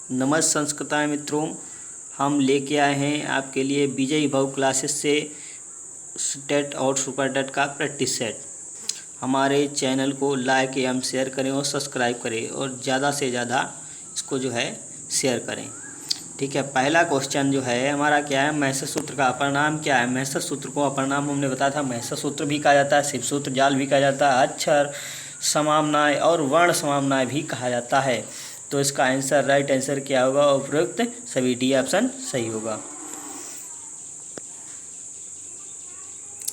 नमस्ते संस्कृताय मित्रों, हम लेके आए हैं आपके लिए विजय भव क्लासेस से टेट और सुपर टेट का प्रैक्टिस सेट। हमारे चैनल को लाइक एवं शेयर करें और सब्सक्राइब करें और ज़्यादा से ज़्यादा इसको जो है शेयर करें। ठीक है, पहला क्वेश्चन जो है हमारा क्या है, महर्षि सूत्र का अपर नाम क्या है। महर्षि सूत्र को अपर नाम हमने बताया था, महर्षि सूत्र भी कहा जाता है, शिव सूत्र जाल भी कहा जाता है, अक्षर समामनाय और वर्ण समामनाय भी कहा जाता है। तो इसका आंसर, राइट आंसर क्या होगा, उपयुक्त सभी डी ऑप्शन सही होगा।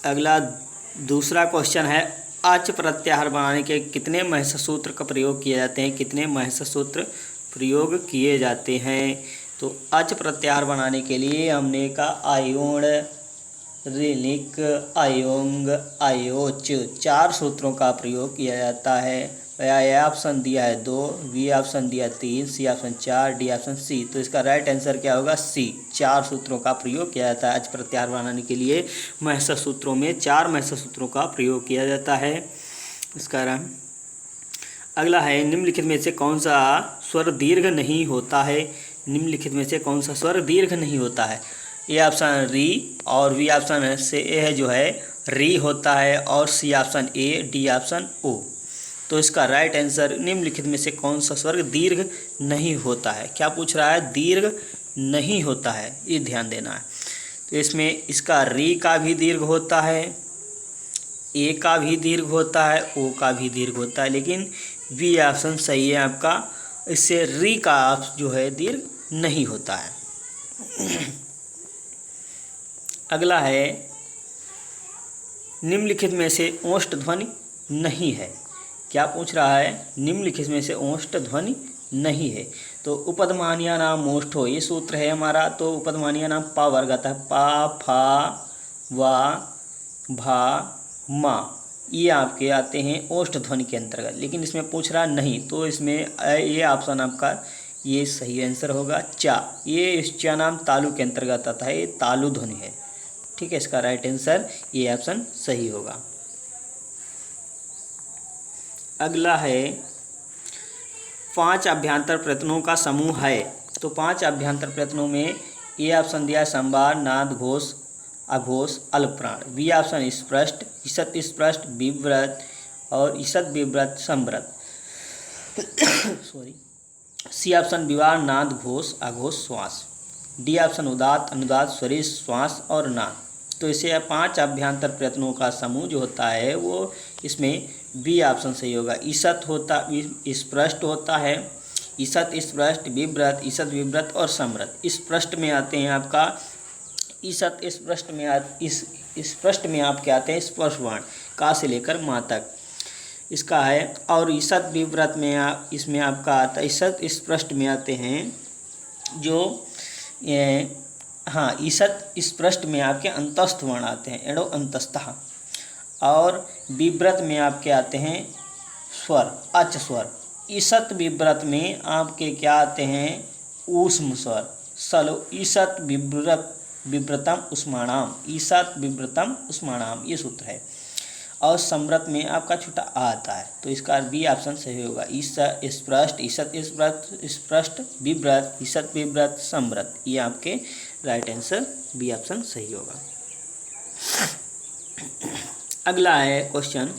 अगला दूसरा क्वेश्चन है, अच प्रत्याहार बनाने के कितने महर्षि सूत्र का प्रयोग किए जाते हैं। कितने महर्षि सूत्र प्रयोग किए जाते हैं। तो अच प्रत्याहार बनाने के लिए हमने कहा आयोण, ऋलिक, अयोंग, अयोच 4 सूत्रों का प्रयोग किया जाता है। ए ऑप्शन दिया है 2, बी ऑप्शन दिया 3, C option 4, D option C. तो इसका राइट आंसर क्या होगा, सी। 4 सूत्रों का प्रयोग किया जाता है अच प्रत्याहार बनाने के लिए। महर्षि सूत्रों में 4 महर्षि सूत्रों का प्रयोग किया जाता है। इसका अगला है, निम्नलिखित में से कौन सा स्वर दीर्घ नहीं होता है। निम्नलिखित में से कौन सा स्वर दीर्घ नहीं होता है। ए ऑप्शन री और बी ऑप्शन से ए है जो है री होता है और C option A, D option ओ। तो इसका राइट आंसर, निम्नलिखित में से कौन सा स्वर दीर्घ नहीं होता है। क्या पूछ रहा है, दीर्घ नहीं होता है, ये ध्यान देना है। तो इसमें इसका री का भी दीर्घ होता है, ए का भी दीर्घ होता है, ओ का भी दीर्घ होता है, लेकिन बी ऑप्शन सही है आपका। इससे री का जो है दीर्घ नहीं होता है। अगला है, निम्नलिखित में से ओष्ठ ध्वनि नहीं है। क्या पूछ रहा है, निम्नलिखित में से ओष्ठ ध्वनि नहीं है। तो उपधमानिया नाम ओष्ठो, ये सूत्र है हमारा। तो उपधमानिया नाम पा वर्ग आता है, पा, फा, वा, भा, मा, ये आपके आते हैं ओष्ठ ध्वनि के अंतर्गत। लेकिन इसमें पूछ रहा नहीं, तो इसमें ये ऑप्शन आपका ये सही आंसर होगा, चा। ये इस चा नाम तालु के अंतर्गत आता है, ये तालु ध्वनि है। ठीक है, इसका राइट आंसर ये ऑप्शन सही होगा। अगला है, 5 अभ्यांतर प्रयत्नों का समूह है। तो 5 अभ्यांतर प्रयत्नों में ए ऑप्शन दिया संवार, नाद, घोष, अघोष, अल्पप्राण। बी ऑप्शन स्पष्ट, ईषत् स्पष्ट, विव्रत और ईषत् विव्रत, संव्रत। सॉरी। सी ऑप्शन विवाह, नाद, घोष, अघोष, श्वास। डी ऑप्शन उदात, अनुदात, स्वरित, श्वास और नाद। तो इसे 5 अभ्यांतर प्रयत्नों का समूह जो होता है वो इसमें बी ऑप्शन सही होगा। ईषत् होता, स्पष्ट होता है, ईषत् स्पष्ट, विव्रत, ईषत् विव्रत और संव्रत। स्पष्ट में आते हैं आपका, ईषत् स्पष्ट में इस स्पष्ट में आपके आते हैं स्पर्श वर्ण, का से लेकर मा तक इसका है। और ईषत् विव्रत में इसमें आपका आता है, ईषत् स्पष्ट में आते हैं जो हाँ, ईषत् स्पष्ट में आपके अंतस्थ वर्ण आते हैं, एड़ो अंतस्थः। और विव्रत में आपके आते हैं स्वर, अच स्वर। ईषत् विव्रत में आपके क्या आते हैं, ऊष्म स्वर, सलो। ईषत् विव्रतम उष्माणाम, ईषत् विव्रतम उष्माणाम, ये सूत्र है। और संव्रत में आपका छोटा आ आता है। तो इसका बी ऑप्शन सही होगा। ईषत् स्पष्ट, ईषत् स्पष्ट, विव्रत, ईषत् विव्रत, संव्रत, ये आपके राइट आंसर बी ऑप्शन सही होगा। अगला है क्वेश्चन,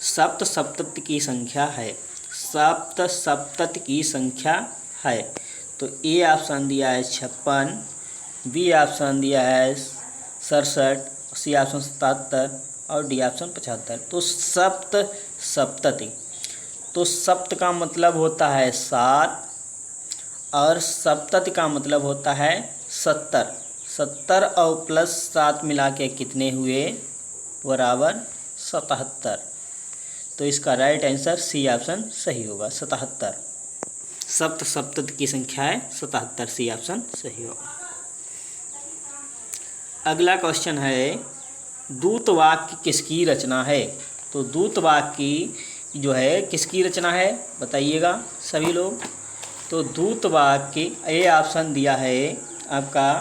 सप्त सप्तति की संख्या है। सप्त सप्तति की संख्या है। तो ए ऑप्शन दिया है 56, बी ऑप्शन दिया है 67, सी ऑप्शन 77 और डी ऑप्शन 75। तो सप्त सप्तति, तो सप्त का मतलब होता है 7 और सप्तति का मतलब होता है 70। 70 और प्लस 7 मिला के कितने हुए, बराबर 77। तो इसका राइट आंसर सी ऑप्शन सही होगा, 77। सप्त सप्तति की संख्या है 77, सी ऑप्शन सही होगा। अगला क्वेश्चन है, दूत वाक्य किसकी रचना है। तो दूत वाक्य की जो है किसकी रचना है, बताइएगा सभी लोग। तो दूत वाक्य ए ऑप्शन दिया है आपका,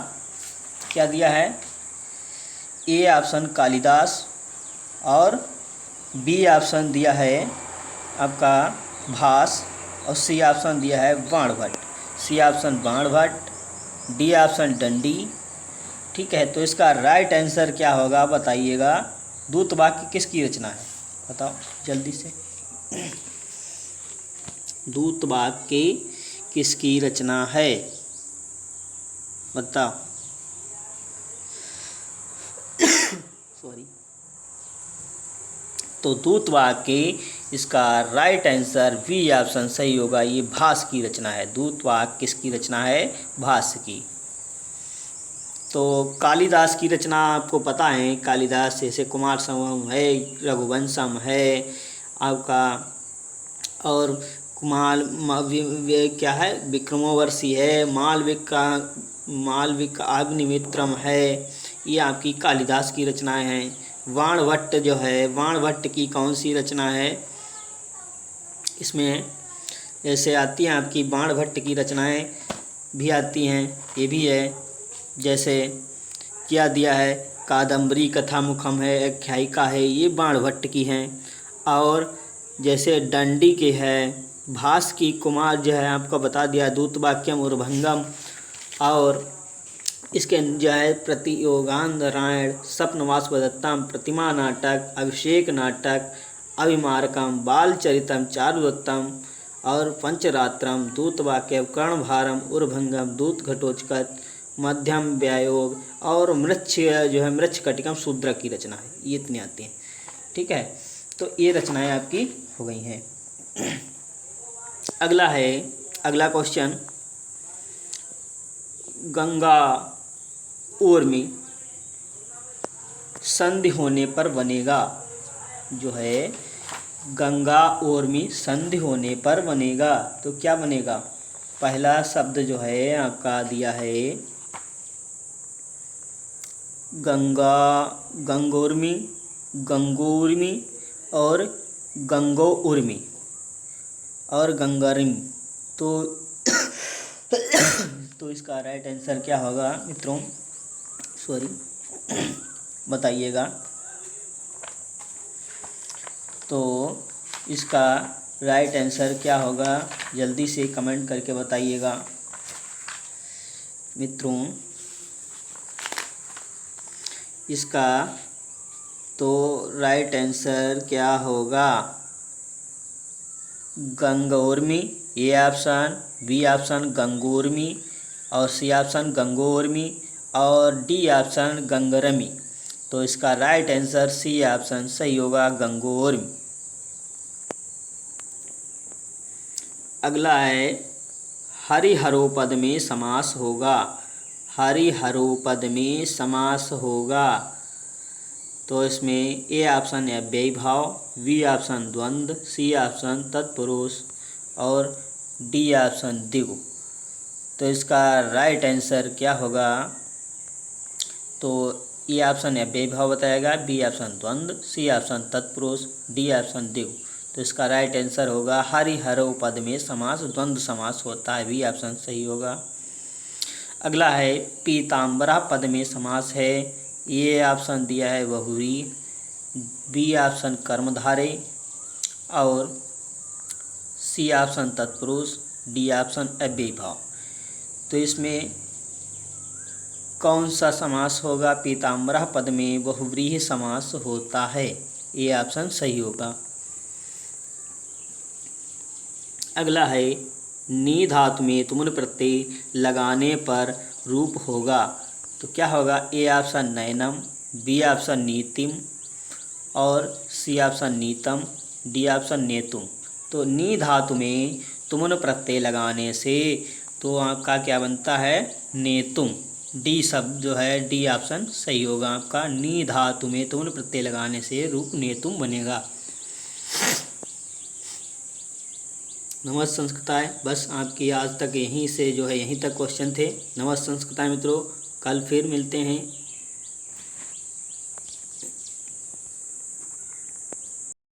क्या दिया है, ए ऑप्शन कालिदास और बी ऑप्शन दिया है आपका भास और सी ऑप्शन दिया है Banabhatta. C option Banabhatta, D option Dandi. ठीक है, तो इसका राइट आंसर क्या होगा बताइएगा। दूत वाक्य किसकी रचना है, बताओ जल्दी से। दूत वाक्य किसकी रचना है, बताओ। सॉरी। तो दूत वाक्य इसका राइट आंसर बी ऑप्शन सही होगा, ये भास की रचना है। दूत वाक्य किसकी रचना है, भास की। तो कालिदास की रचना आपको पता है, कालिदास जैसे कुमार संभव है, रघुवंशम है आपका, और क्या है, विक्रमोर्वशी है, मालविका अग्निमित्रम है, ये आपकी कालिदास की रचनाएं हैं। बाणभट्ट जो है, बाणभट्ट की कौन सी रचना है, इसमें जैसे आती हैं आपकी बाणभट्ट की रचनाएं भी आती हैं, ये भी है। जैसे क्या दिया है, कादम्बरी कथा मुखम है, आख्यायिका है, ये बाणभट्ट की हैं। और जैसे डंडी के है, भास की, कुमार जो है आपको बता दिया, दूत वाक्यम उर्भंगम। और इसके जो है प्रतियोगांतरायण, स्वप्नवासवदत्तम, प्रतिमा नाटक, अभिषेक नाटक, अभिमारकम, बालचरितम, चारुदत्तम और पंचरात्रम, दूत वाक्य, कर्णभारम, उर्भंगम, दूत घटोत्कच, मध्यम व्यायोग और मृच्छ जो है मृच्छकटिकम शूद्र की रचना है, ये इतनी आती हैं। ठीक है, तो ये रचनाएं आपकी हो गई हैं। अगला क्वेश्चन, गंगा ऊर्मी संधि होने पर बनेगा, जो है गंगा ऊर्मी संधि होने पर बनेगा, तो क्या बनेगा। पहला शब्द जो है आपका दिया है गंगा, गंगोर्मी, गंगोर्मी और गंगोउर्मी और गंगारिम। तो इसका राइट आंसर क्या होगा मित्रों, सॉरी बताइएगा। तो इसका राइट आंसर क्या होगा, जल्दी से कमेंट करके बताइएगा मित्रों। इसका तो राइट आंसर क्या होगा, गंगोर्मी, ए ऑप्शन, बी ऑप्शन गंगोर्मी और सी ऑप्शन गंगोर्मी और डी ऑप्शन गंगरमी। तो इसका राइट आंसर सी ऑप्शन सही होगा, गंगोर्मी। अगला है, हरिहरोपद में समास होगा, हरिहरोपद में समास होगा। तो इसमें ए ऑप्शन है अव्ययी भाव, बी ऑप्शन द्वंद्व, सी ऑप्शन तत्पुरुष और डी ऑप्शन द्विगु। तो इसका राइट आंसर क्या होगा, तो ए ऑप्शन है अव्ययी भाव बताएगा, बी ऑप्शन द्वंद्व, सी ऑप्शन तत्पुरुष, डी ऑप्शन द्विगु। तो इसका राइट आंसर होगा हरिहरोपद में समास, द्वंद्व समास होता है, बी ऑप्शन सही होगा। अगला है, पीताम्बरा पद में समास है, ये ऑप्शन दिया है बहुरी, बी ऑप्शन कर्मधारे और सी ऑप्शन तत्पुरुष, डी ऑप्शन अव्ययी भाव। तो इसमें कौन सा समास होगा, पीताम्बरा पद में बहुव्रीहि समास होता है, ये ऑप्शन सही होगा। अगला है, नी धातु में तुमुल प्रत्यय लगाने पर रूप होगा, तो क्या होगा, ए ऑप्शन नयनम, बी ऑप्शन नीतिम और सी ऑप्शन नीतम, डी ऑप्शन नेतुम। तो नी धातु में तुमुल प्रत्यय लगाने से तो आपका क्या बनता है, नेतुम। डी शब्द जो है, डी ऑप्शन सही होगा आपका, नी धातु में तुमुल प्रत्यय लगाने से रूप नेतुम बनेगा। नमस्ते संस्कृताय, बस आपकी आज तक यहीं से जो है यहीं तक क्वेश्चन थे। नमस्ते संस्कृताय मित्रों, कल फिर मिलते हैं।